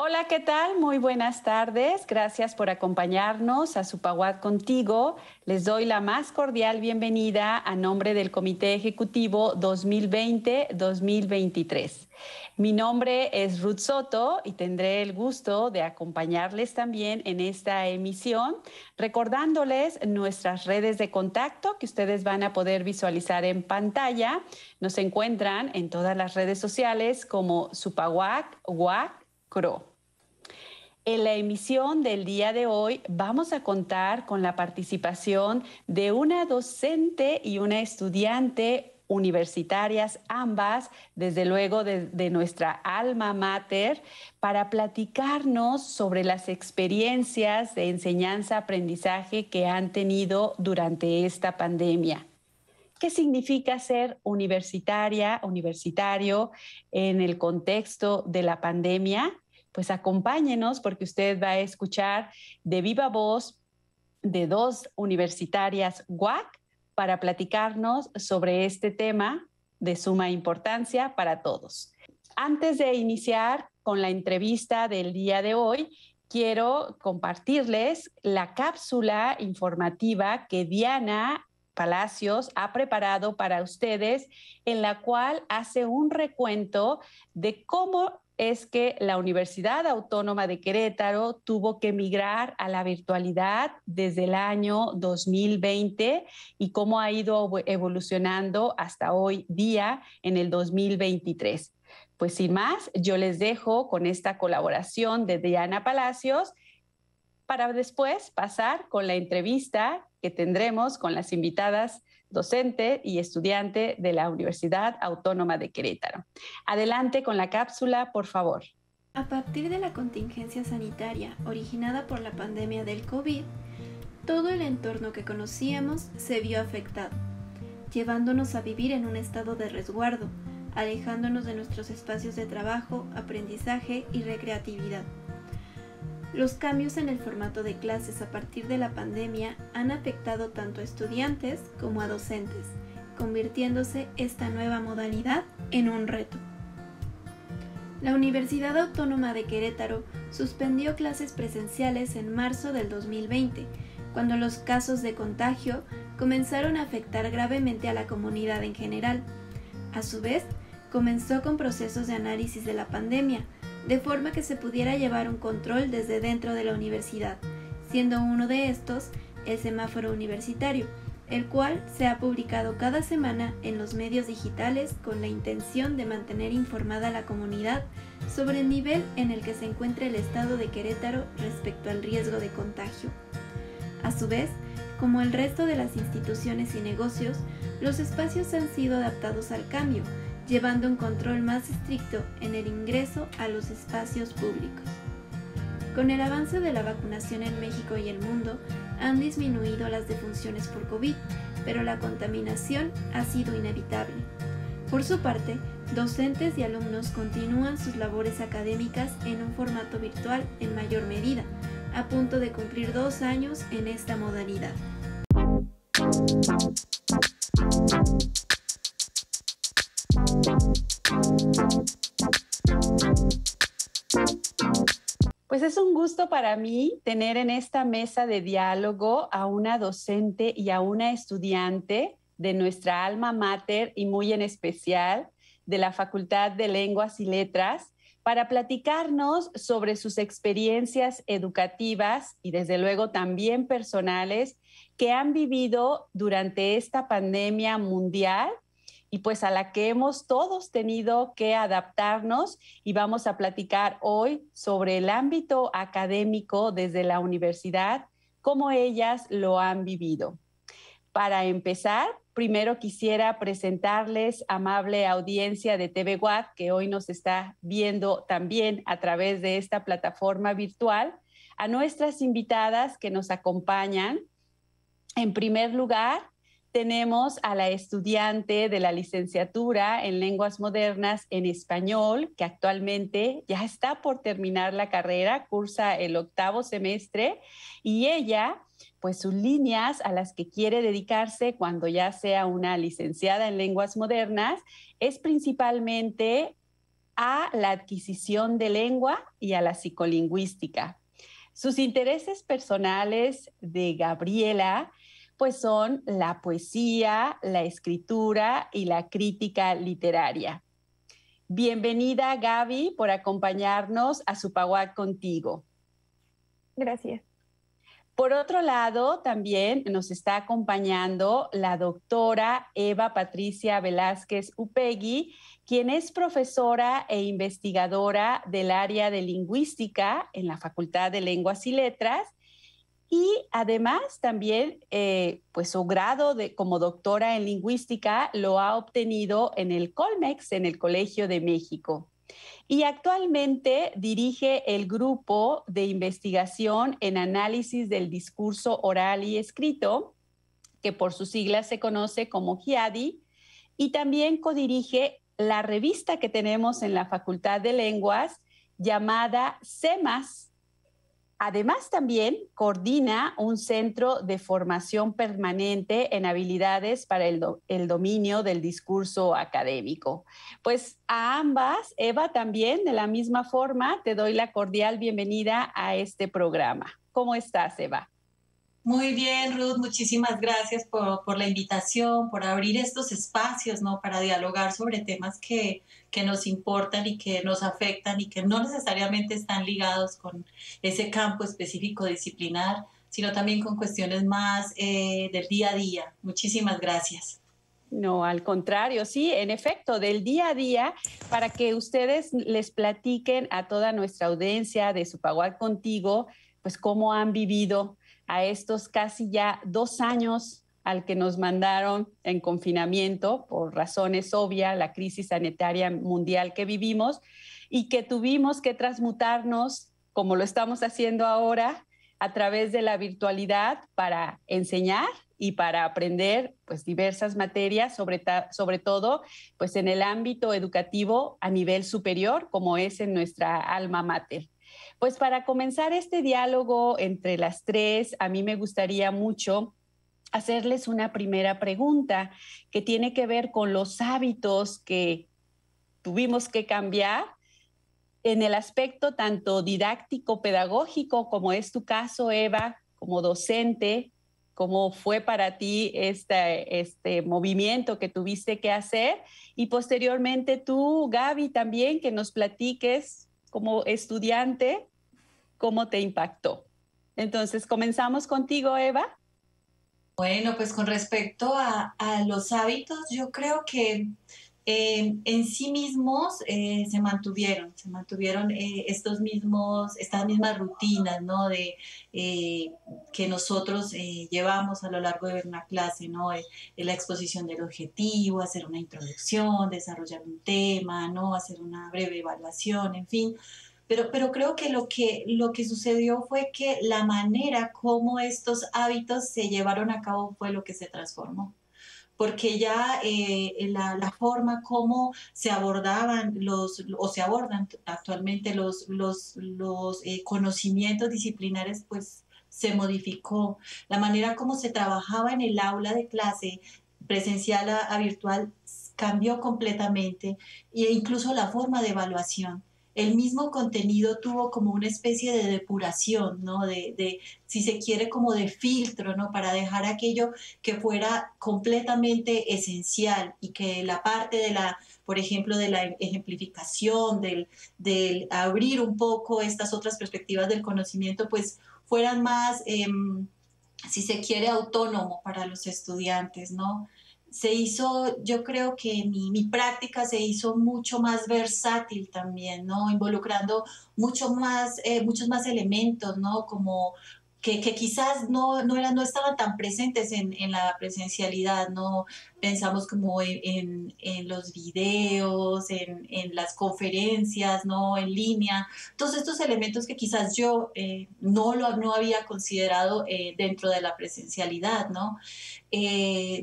Hola, ¿qué tal? Muy buenas tardes. Gracias por acompañarnos a Supaguat Contigo. Les doy la más cordial bienvenida a nombre del Comité Ejecutivo 2020-2023. Mi nombre es Ruth Soto y tendré el gusto de acompañarles también en esta emisión, recordándoles nuestras redes de contacto que ustedes van a poder visualizar en pantalla. Nos encuentran en todas las redes sociales como Supaguat, WAC, CRO. En la emisión del día de hoy vamos a contar con la participación de una docente y una estudiante universitarias, ambas, desde luego, de nuestra alma mater, para platicarnos sobre las experiencias de enseñanza-aprendizaje que han tenido durante esta pandemia. ¿Qué significa ser universitaria, universitario en el contexto de la pandemia? Pues acompáñenos porque usted va a escuchar de viva voz de dos universitarias UAC para platicarnos sobre este tema de suma importancia para todos. Antes de iniciar con la entrevista del día de hoy, quiero compartirles la cápsula informativa que Diana Palacios ha preparado para ustedes, en la cual hace un recuento de cómo es que la Universidad Autónoma de Querétaro tuvo que migrar a la virtualidad desde el año 2020 y cómo ha ido evolucionando hasta hoy día en el 2023. Pues sin más, yo les dejo con esta colaboración de Diana Palacios para después pasar con la entrevista que tendremos con las invitadas docente y estudiante de la Universidad Autónoma de Querétaro. Adelante con la cápsula, por favor. A partir de la contingencia sanitaria originada por la pandemia del COVID, todo el entorno que conocíamos se vio afectado, llevándonos a vivir en un estado de resguardo, alejándonos de nuestros espacios de trabajo, aprendizaje y recreatividad. Los cambios en el formato de clases a partir de la pandemia han afectado tanto a estudiantes como a docentes, convirtiéndose esta nueva modalidad en un reto. La Universidad Autónoma de Querétaro suspendió clases presenciales en marzo del 2020, cuando los casos de contagio comenzaron a afectar gravemente a la comunidad en general. A su vez, comenzó con procesos de análisis de la pandemia, de forma que se pudiera llevar un control desde dentro de la universidad, siendo uno de estos el semáforo universitario, el cual se ha publicado cada semana en los medios digitales con la intención de mantener informada a la comunidad sobre el nivel en el que se encuentra el estado de Querétaro respecto al riesgo de contagio. A su vez, como el resto de las instituciones y negocios, los espacios han sido adaptados al cambio, llevando un control más estricto en el ingreso a los espacios públicos. Con el avance de la vacunación en México y el mundo, han disminuido las defunciones por COVID, pero la contaminación ha sido inevitable. Por su parte, docentes y alumnos continúan sus labores académicas en un formato virtual en mayor medida, a punto de cumplir 2 años en esta modalidad. Pues es un gusto para mí tener en esta mesa de diálogo a una docente y a una estudiante de nuestra alma mater y muy en especial de la Facultad de Lenguas y Letras para platicarnos sobre sus experiencias educativas y desde luego también personales que han vivido durante esta pandemia mundial y pues a la que hemos todos tenido que adaptarnos, y vamos a platicar hoy sobre el ámbito académico desde la universidad, cómo ellas lo han vivido. Para empezar, primero quisiera presentarles, amable audiencia de TV UAC, que hoy nos está viendo también a través de esta plataforma virtual, a nuestras invitadas que nos acompañan. En primer lugar, tenemos a la estudiante de la licenciatura en Lenguas Modernas en Español, que actualmente ya está por terminar la carrera, cursa el 8º semestre, y ella, pues sus líneas a las que quiere dedicarse cuando ya sea una licenciada en Lenguas Modernas, es principalmente a la adquisición de lengua y a la psicolingüística. Sus intereses personales de Gabriela pues son la poesía, la escritura y la crítica literaria. Bienvenida, Gaby, por acompañarnos a Supaguac Contigo. Gracias. Por otro lado, también nos está acompañando la doctora Eva Patricia Velázquez Upegui, quien es profesora e investigadora del área de lingüística en la Facultad de Lenguas y Letras, y además también pues su grado como doctora en lingüística lo ha obtenido en el Colmex, en el Colegio de México. Y actualmente dirige el grupo de investigación en análisis del discurso oral y escrito, que por sus siglas se conoce como GIADI, y también codirige la revista que tenemos en la Facultad de Lenguas llamada CEMAS. Además, también coordina un centro de formación permanente en habilidades para el dominio del discurso académico. Pues a ambas, Eva, también de la misma forma, te doy la cordial bienvenida a este programa. ¿Cómo estás, Eva? Muy bien, Ruth, muchísimas gracias por la invitación, por abrir estos espacios, ¿no? Para dialogar sobre temas que nos importan y que nos afectan y que no necesariamente están ligados con ese campo específico disciplinar, sino también con cuestiones más del día a día. Muchísimas gracias. No, al contrario, sí, en efecto, del día a día, para que ustedes les platiquen a toda nuestra audiencia de Supaguac Contigo, pues cómo han vivido a estos casi ya 2 años al que nos mandaron en confinamiento por razones obvias, la crisis sanitaria mundial que vivimos y que tuvimos que transmutarnos, como lo estamos haciendo ahora, a través de la virtualidad para enseñar y para aprender pues diversas materias, sobre todo pues en el ámbito educativo a nivel superior, como es en nuestra alma mater. Pues para comenzar este diálogo entre las tres, a mí me gustaría mucho hacerles una primera pregunta que tiene que ver con los hábitos que tuvimos que cambiar en el aspecto tanto didáctico, pedagógico, como es tu caso, Eva, como docente. ¿Cómo fue para ti este movimiento que tuviste que hacer? Y posteriormente tú, Gaby, también que nos platiques como estudiante, ¿cómo te impactó? Entonces, comenzamos contigo, Eva. Bueno, pues con respecto a los hábitos, yo creo que en sí mismos se mantuvieron estas mismas rutinas, ¿no? Que nosotros llevamos a lo largo de una clase, ¿no? La exposición del objetivo, hacer una introducción, desarrollar un tema, ¿no? Hacer una breve evaluación, en fin. Pero creo que lo que sucedió fue que la manera como estos hábitos se llevaron a cabo fue lo que se transformó, porque ya la forma como se abordaban o se abordan actualmente los conocimientos disciplinares, pues se modificó. La manera como se trabajaba en el aula de clase presencial a virtual cambió completamente, e incluso la forma de evaluación. El mismo contenido tuvo como una especie de depuración, ¿no? Si se quiere, como de filtro, ¿no? Para dejar aquello que fuera completamente esencial y que la parte por ejemplo, de la ejemplificación, del abrir un poco estas otras perspectivas del conocimiento, pues fueran más, si se quiere, autónomo para los estudiantes, ¿no? Yo creo que mi práctica se hizo mucho más versátil también, ¿no? Involucrando muchos más elementos, ¿no? Como que quizás no estaban tan presentes en la presencialidad, ¿no? Pensamos como en los videos, en las conferencias, ¿no? En línea. Todos estos elementos que quizás yo no había considerado dentro de la presencialidad, ¿no?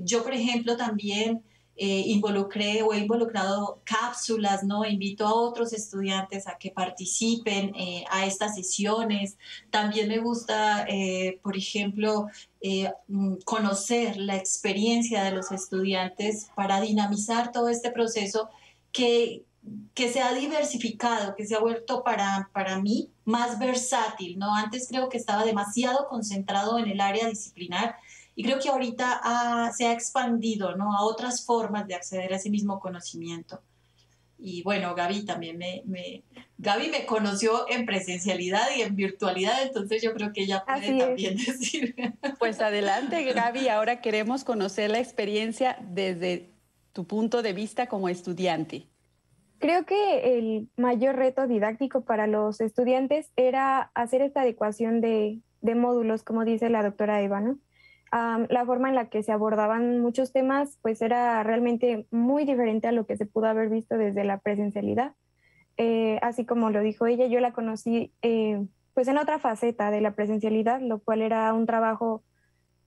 Yo, por ejemplo, también he involucrado cápsulas, ¿no? Invito a otros estudiantes a que participen a estas sesiones. También me gusta, por ejemplo, conocer la experiencia de los estudiantes para dinamizar todo este proceso que que se ha diversificado, que se ha vuelto para mí más versátil, ¿no? Antes creo que estaba demasiado concentrado en el área disciplinar y creo que ahorita se ha expandido, ¿no? A otras formas de acceder a ese mismo conocimiento. Y bueno, Gaby también Gaby me conoció en presencialidad y en virtualidad, entonces yo creo que ella puede Así es. también decir. Pues adelante, Gaby. Ahora queremos conocer la experiencia desde tu punto de vista como estudiante. Creo que el mayor reto didáctico para los estudiantes era hacer esta adecuación de módulos, como dice la doctora Eva, ¿no? La forma en la que se abordaban muchos temas, pues era realmente muy diferente a lo que se pudo haber visto desde la presencialidad. Así como lo dijo ella, yo la conocí pues en otra faceta de la presencialidad, lo cual era un trabajo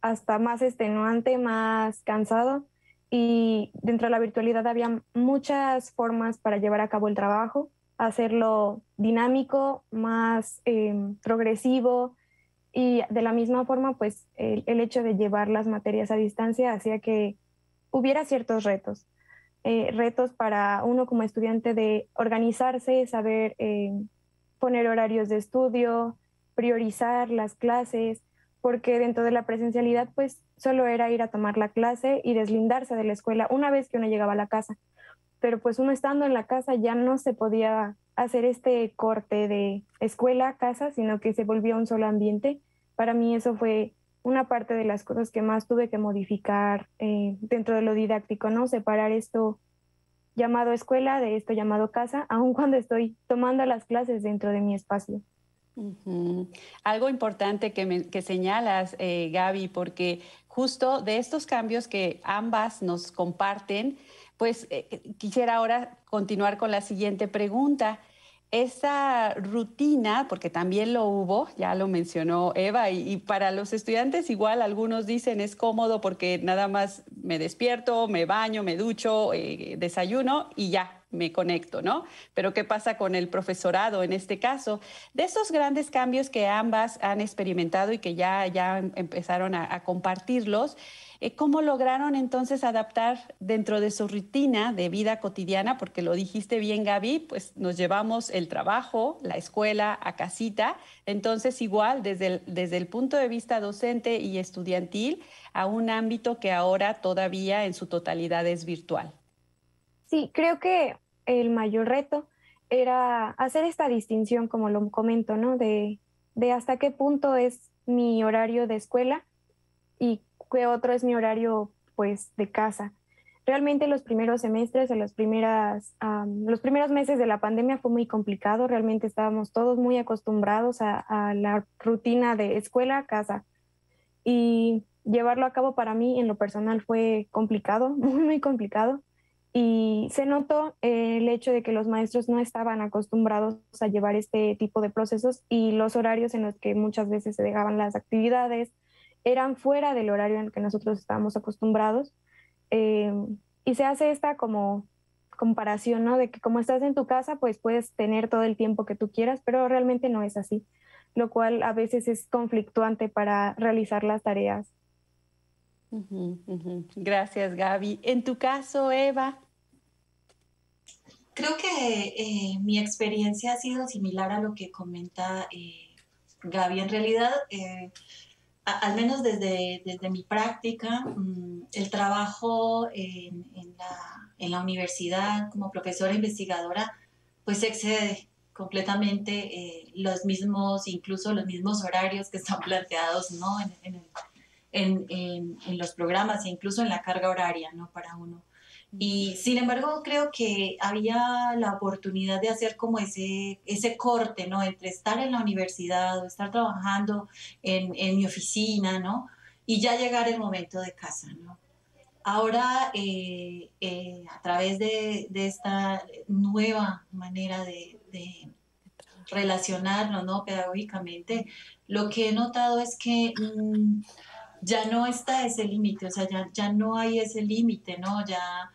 hasta más extenuante, más cansado. Y dentro de la virtualidad había muchas formas para llevar a cabo el trabajo, hacerlo dinámico, más progresivo. Y de la misma forma, pues el hecho de llevar las materias a distancia hacía que hubiera ciertos retos. Retos para uno como estudiante de organizarse, saber poner horarios de estudio, priorizar las clases, porque dentro de la presencialidad pues solo era ir a tomar la clase y deslindarse de la escuela una vez que uno llegaba a la casa. Pero pues uno estando en la casa ya no se podía hacer este corte de escuela a casa, sino que se volvía un solo ambiente. Para mí eso fue una parte de las cosas que más tuve que modificar dentro de lo didáctico, ¿no? Separar esto llamado escuela de esto llamado casa, aun cuando estoy tomando las clases dentro de mi espacio. Algo importante que señalas, Gaby, porque justo de estos cambios que ambas nos comparten, pues quisiera ahora continuar con la siguiente pregunta. Esa rutina, porque también lo hubo, ya lo mencionó Eva, y para los estudiantes igual algunos dicen es cómodo porque nada más me despierto, me baño, me ducho, desayuno y ya me conecto, ¿no? Pero ¿qué pasa con el profesorado en este caso? De estos grandes cambios que ambas han experimentado y que ya empezaron a compartirlos, ¿cómo lograron entonces adaptar dentro de su rutina de vida cotidiana? Porque lo dijiste bien, Gaby, pues nos llevamos el trabajo, la escuela a casita. Entonces, igual, desde el punto de vista docente y estudiantil, a un ámbito que ahora todavía en su totalidad es virtual. Sí, creo que el mayor reto era hacer esta distinción, como lo comento, ¿no? De hasta qué punto es mi horario de escuela y qué otro es mi horario, pues, de casa. Realmente los primeros semestres o los primeros meses de la pandemia fue muy complicado. Realmente estábamos todos muy acostumbrados a la rutina de escuela a casa. Y llevarlo a cabo para mí en lo personal fue complicado, muy, muy complicado. Y se notó el hecho de que los maestros no estaban acostumbrados a llevar este tipo de procesos y los horarios en los que muchas veces se dejaban las actividades eran fuera del horario en el que nosotros estábamos acostumbrados. Eh, y se hace esta como comparación, ¿no? De que como estás en tu casa, pues puedes tener todo el tiempo que tú quieras, pero realmente no es así, lo cual a veces es conflictuante para realizar las tareas. Gracias, Gaby. En tu caso, Eva. Creo que mi experiencia ha sido similar a lo que comenta Gaby. En realidad, al menos desde mi práctica, el trabajo en la universidad como profesora investigadora, pues excede completamente incluso los mismos horarios que están planteados, ¿no? En los programas e incluso en la carga horaria, ¿no? Para uno. Y sin embargo, creo que había la oportunidad de hacer como ese corte, ¿no? Entre estar en la universidad o estar trabajando en mi oficina, ¿no? Y ya llegar el momento de casa, ¿no? Ahora, a través de esta nueva manera de relacionarnos, ¿no? Pedagógicamente, lo que he notado es que ya no está ese límite, o sea, ya no hay ese límite, ¿no? Ya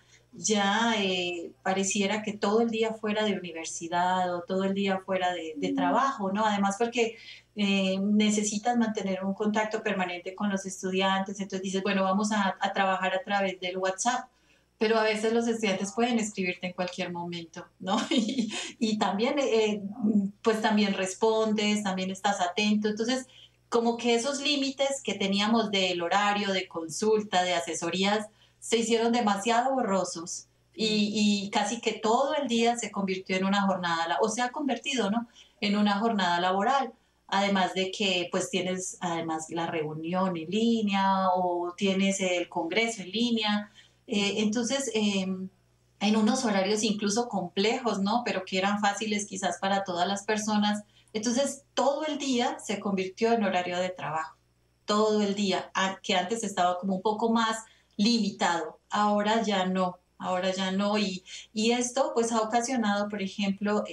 pareciera que todo el día fuera de universidad o todo el día fuera de trabajo, ¿no? Además porque necesitas mantener un contacto permanente con los estudiantes, entonces dices, bueno, vamos a trabajar a través del WhatsApp, pero a veces los estudiantes pueden escribirte en cualquier momento, ¿no? Y también, pues también respondes, también estás atento. Entonces, como que esos límites que teníamos del horario, de consulta, de asesorías, se hicieron demasiado borrosos y casi que todo el día se convirtió en una jornada, o se ha convertido, ¿no? En una jornada laboral. Además de que pues tienes además la reunión en línea o tienes el congreso en línea. Entonces, en unos horarios incluso complejos, ¿no? Pero que eran fáciles quizás para todas las personas. Entonces, todo el día se convirtió en horario de trabajo. Todo el día, que antes estaba como un poco más limitado. Ahora ya no. Y esto pues ha ocasionado, por ejemplo,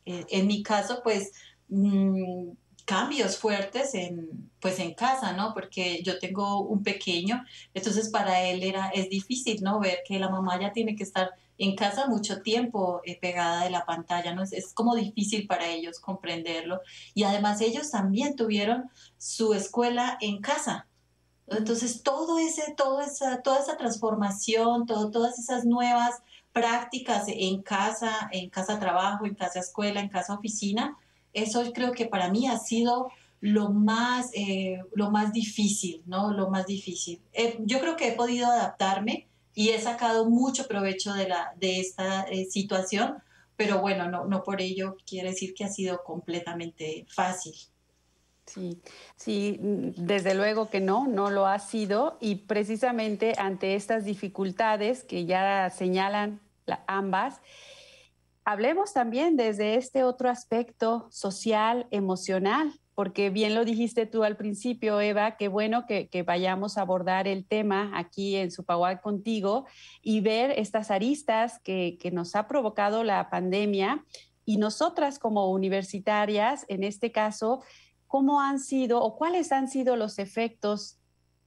en mi caso, pues mmm, cambios fuertes pues en casa, ¿no? Porque yo tengo un pequeño, entonces para él es difícil, ¿no? Ver que la mamá ya tiene que estar en casa mucho tiempo pegada de la pantalla, ¿no? Es como difícil para ellos comprenderlo. Y además ellos también tuvieron su escuela en casa. Entonces toda esa transformación, todas esas nuevas prácticas en casa trabajo, en casa escuela, en casa oficina, eso creo que para mí ha sido lo más difícil, ¿no? Lo más difícil. Yo creo que he podido adaptarme y he sacado mucho provecho de esta situación, pero bueno, no por ello quiere decir que ha sido completamente fácil. Sí, sí, desde luego que no, no lo ha sido y precisamente ante estas dificultades que ya señalan ambas, hablemos también desde este otro aspecto social, emocional, porque bien lo dijiste tú al principio, Eva, qué bueno que vayamos a abordar el tema aquí en Supaguac contigo y ver estas aristas que nos ha provocado la pandemia y nosotras como universitarias, en este caso, ¿cómo han sido o cuáles han sido los efectos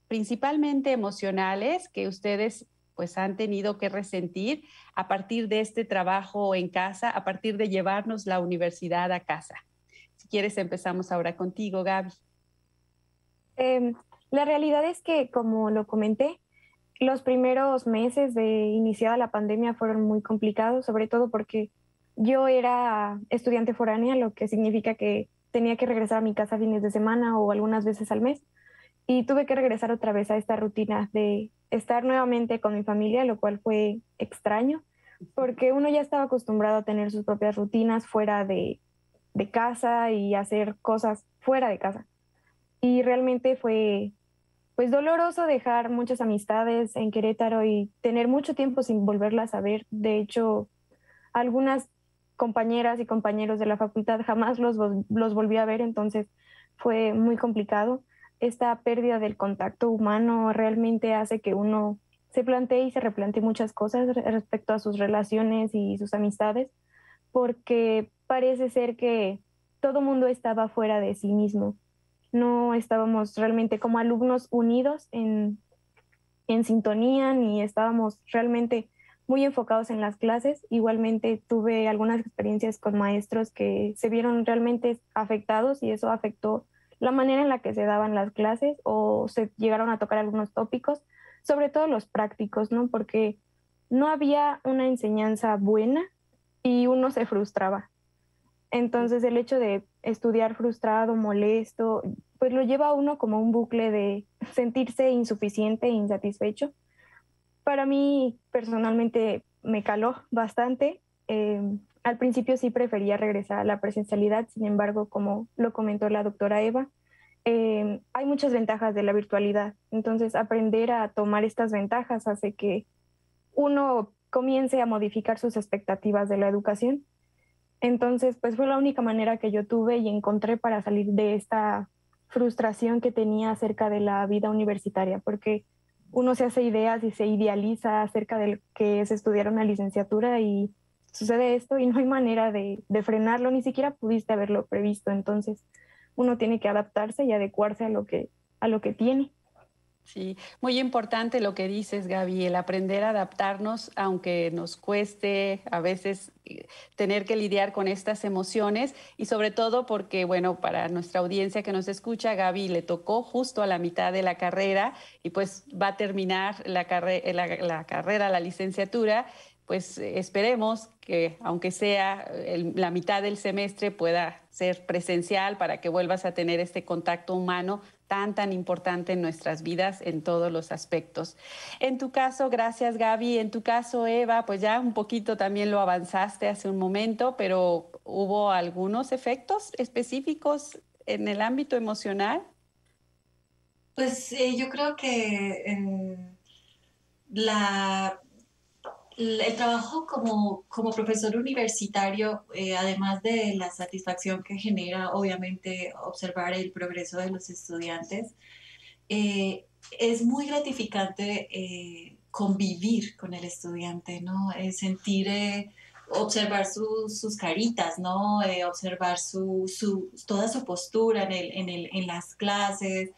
principalmente emocionales que ustedes pues han tenido que resentir a partir de este trabajo en casa, a partir de llevarnos la universidad a casa? Si quieres, empezamos ahora contigo, Gaby. Eh, la realidad es que, como lo comenté, los primeros meses de iniciada la pandemia fueron muy complicados, sobre todo porque yo era estudiante foránea, lo que significa que tenía que regresar a mi casa fines de semana o algunas veces al mes. Y tuve que regresar otra vez a esta rutina de estar nuevamente con mi familia, lo cual fue extraño, porque uno ya estaba acostumbrado a tener sus propias rutinas fuera de casa y hacer cosas fuera de casa. Y realmente fue pues doloroso dejar muchas amistades en Querétaro y tener mucho tiempo sin volverlas a ver. De hecho, algunas compañeras y compañeros de la facultad jamás los volví a ver, entonces fue muy complicado. Esta pérdida del contacto humano realmente hace que uno se plantee y se replantee muchas cosas respecto a sus relaciones y sus amistades, porque parece ser que todo mundo estaba fuera de sí mismo. No estábamos realmente como alumnos unidos en sintonía, ni estábamos realmente muy enfocados en las clases. Igualmente tuve algunas experiencias con maestros que se vieron realmente afectados y eso afectó la manera en la que se daban las clases o se llegaron a tocar algunos tópicos, sobre todo los prácticos, ¿no? Porque no había una enseñanza buena y uno se frustraba. Entonces el hecho de estudiar frustrado, molesto, pues lo lleva a uno como un bucle de sentirse insuficiente e insatisfecho. Para mí personalmente me caló bastante. Al principio sí prefería regresar a la presencialidad, sin embargo, como lo comentó la doctora Eva, hay muchas ventajas de la virtualidad. Entonces aprender a tomar estas ventajas hace que uno comience a modificar sus expectativas de la educación. Entonces, pues fue la única manera que yo tuve y encontré para salir de esta frustración que tenía acerca de la vida universitaria, porque uno se hace ideas y se idealiza acerca de lo que es estudiar una licenciatura y sucede esto y no hay manera de frenarlo, ni siquiera pudiste haberlo previsto. Entonces, uno tiene que adaptarse y adecuarse a lo que tiene. Sí, muy importante lo que dices, Gaby, el aprender a adaptarnos, aunque nos cueste a veces tener que lidiar con estas emociones y sobre todo porque, bueno, para nuestra audiencia que nos escucha, Gaby le tocó justo a la mitad de la carrera y pues va a terminar la carrera, la licenciatura. Pues esperemos que, aunque sea la mitad del semestre, pueda ser presencial para que vuelvas a tener este contacto humano tan importante en nuestras vidas en todos los aspectos. En tu caso, gracias Gaby, en tu caso Eva, pues ya un poquito también lo avanzaste hace un momento, pero ¿hubo algunos efectos específicos en el ámbito emocional? Pues yo creo que la el trabajo como profesor universitario, además de la satisfacción que genera, obviamente, observar el progreso de los estudiantes, es muy gratificante convivir con el estudiante, ¿no? Sentir, observar sus caritas, ¿no? Observar toda su postura en las clases,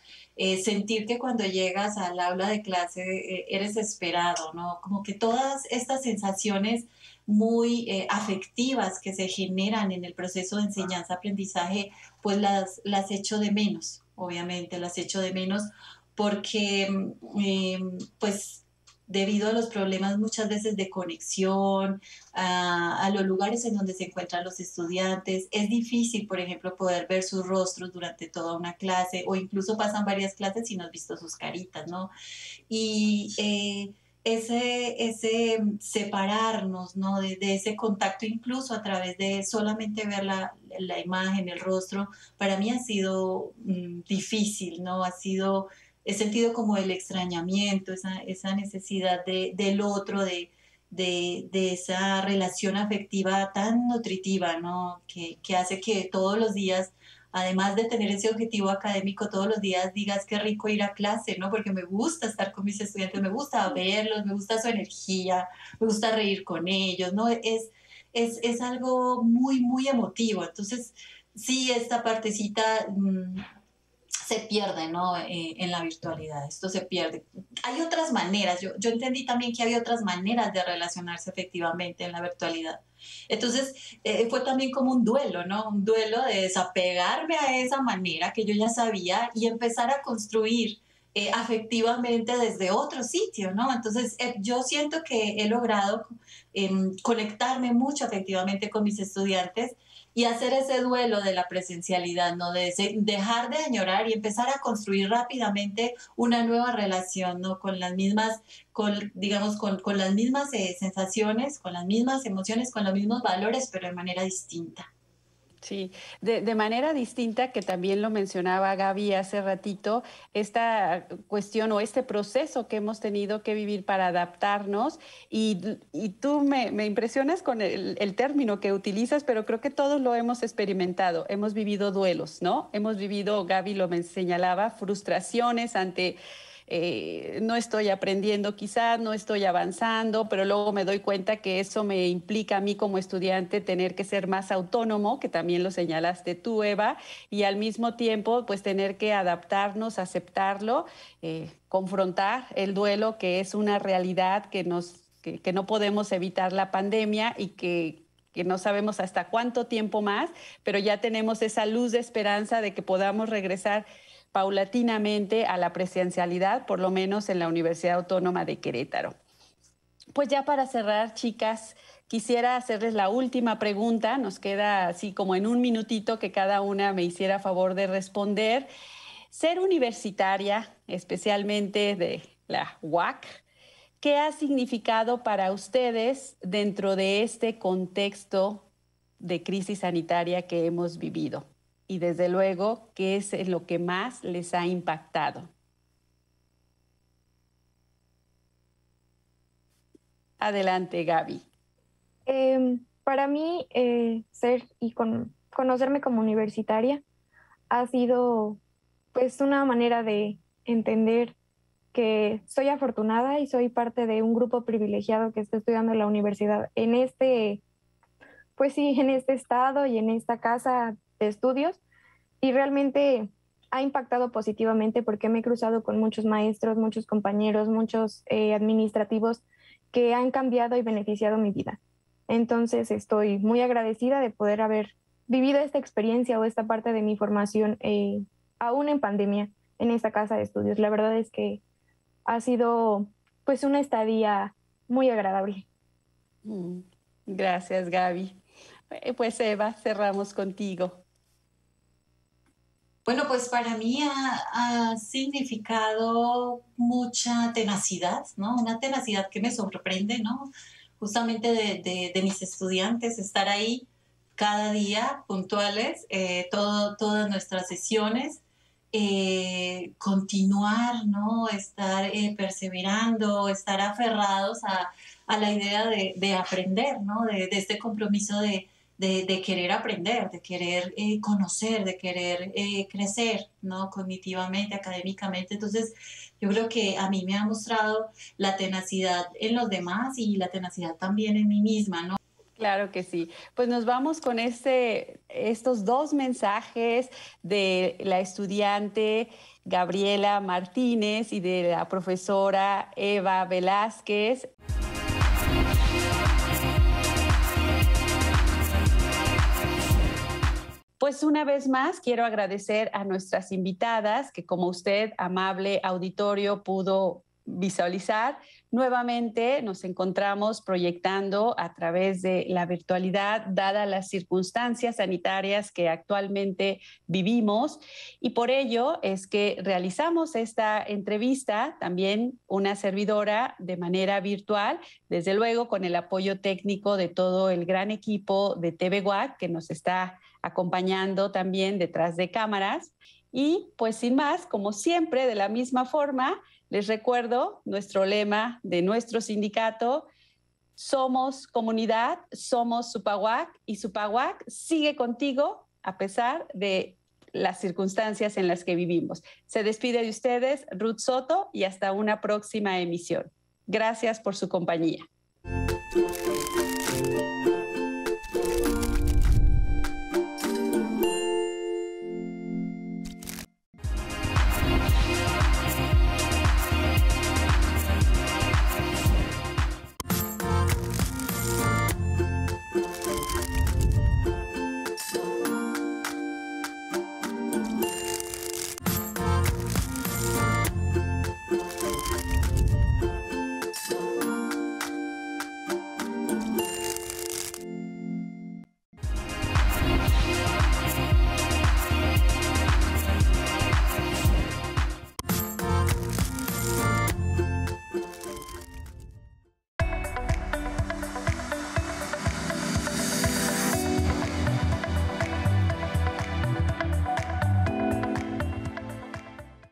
sentir que cuando llegas al aula de clase eres esperado, ¿no? Como que todas estas sensaciones muy afectivas que se generan en el proceso de enseñanza-aprendizaje, pues las echo de menos, obviamente, las echo de menos porque pues debido a los problemas muchas veces de conexión, a los lugares en donde se encuentran los estudiantes, es difícil, por ejemplo, poder ver sus rostros durante toda una clase o incluso pasan varias clases y no has visto sus caritas, ¿no? Y ese separarnos, ¿no? De ese contacto, incluso a través de solamente ver la imagen, el rostro, para mí ha sido difícil, ¿no? He sentido como el extrañamiento, esa necesidad del otro, de esa relación afectiva tan nutritiva, ¿no? Que hace que todos los días, además de tener ese objetivo académico, todos los días digas qué rico ir a clase, ¿no? Porque me gusta estar con mis estudiantes, me gusta verlos, me gusta su energía, me gusta reír con ellos, ¿no? Es algo muy emotivo. Entonces, sí, esta partecita se pierde, ¿no? En la virtualidad, esto se pierde. Hay otras maneras, yo entendí también que había otras maneras de relacionarse efectivamente en la virtualidad. Entonces, fue también como un duelo, ¿no? Un duelo de desapegarme a esa manera que yo ya sabía y empezar a construir afectivamente desde otro sitio, ¿no? Entonces, yo siento que he logrado conectarme mucho afectivamente con mis estudiantes y hacer ese duelo de la presencialidad, ¿no? Dejar de añorar y empezar a construir rápidamente una nueva relación, ¿no? Con las mismas, digamos, con las mismas sensaciones, con las mismas emociones, con los mismos valores, pero de manera distinta. Sí, de manera distinta, que también lo mencionaba Gaby hace ratito, esta cuestión o este proceso que hemos tenido que vivir para adaptarnos y tú me impresionas con el término que utilizas, pero creo que todos lo hemos experimentado, hemos vivido duelos, ¿no? Hemos vivido, Gaby lo señalaba, frustraciones ante no estoy aprendiendo quizás, no estoy avanzando, pero luego me doy cuenta que eso me implica a mí como estudiante tener que ser más autónomo, que también lo señalaste tú, Eva, y al mismo tiempo pues tener que adaptarnos, aceptarlo, confrontar el duelo, que es una realidad que no podemos evitar la pandemia y que no sabemos hasta cuánto tiempo más, pero ya tenemos esa luz de esperanza de que podamos regresar paulatinamente a la presencialidad, por lo menos en la Universidad Autónoma de Querétaro. Pues ya para cerrar, chicas, quisiera hacerles la última pregunta. Nos queda así como en un minutito que cada una me hiciera favor de responder. Ser universitaria, especialmente de la UAC, ¿qué ha significado para ustedes dentro de este contexto de crisis sanitaria que hemos vivido? Y desde luego, ¿qué es lo que más les ha impactado? Adelante, Gaby. Para mí, ser y conocerme como universitaria ha sido pues una manera de entender que soy afortunada y soy parte de un grupo privilegiado que está estudiando en la universidad pues sí, en este estado y en esta casa de estudios. Y realmente ha impactado positivamente porque me he cruzado con muchos maestros, muchos compañeros, muchos administrativos que han cambiado y beneficiado mi vida. Entonces estoy muy agradecida de poder haber vivido esta experiencia o esta parte de mi formación aún en pandemia en esta casa de estudios. La verdad es que ha sido pues una estadía muy agradable. Gracias, Gaby. Pues Eva, cerramos contigo. Bueno, pues para mí ha significado mucha tenacidad, ¿no? Una tenacidad que me sorprende, ¿no? Justamente de mis estudiantes, estar ahí cada día puntuales, todas nuestras sesiones, continuar, ¿no? Estar perseverando, estar aferrados a la idea de aprender, ¿no? De este compromiso de querer aprender, de querer conocer, de querer crecer, ¿no? Cognitivamente, académicamente. Entonces, yo creo que a mí me ha mostrado la tenacidad en los demás y la tenacidad también en mí misma, ¿no? Claro que sí. Pues nos vamos con estos dos mensajes de la estudiante Gabriela Martínez y de la profesora Eva Velázquez. Pues una vez más quiero agradecer a nuestras invitadas que, como usted, amable auditorio, pudo visualizar, nuevamente nos encontramos proyectando a través de la virtualidad, dadas las circunstancias sanitarias que actualmente vivimos, y por ello es que realizamos esta entrevista, también una servidora de manera virtual, desde luego con el apoyo técnico de todo el gran equipo de TV WAC que nos está acompañando también detrás de cámaras. Y pues sin más, como siempre, de la misma forma, les recuerdo nuestro lema de nuestro sindicato: somos comunidad, somos Supaguac, y Supaguac sigue contigo a pesar de las circunstancias en las que vivimos. Se despide de ustedes Ruth Soto y hasta una próxima emisión. Gracias por su compañía.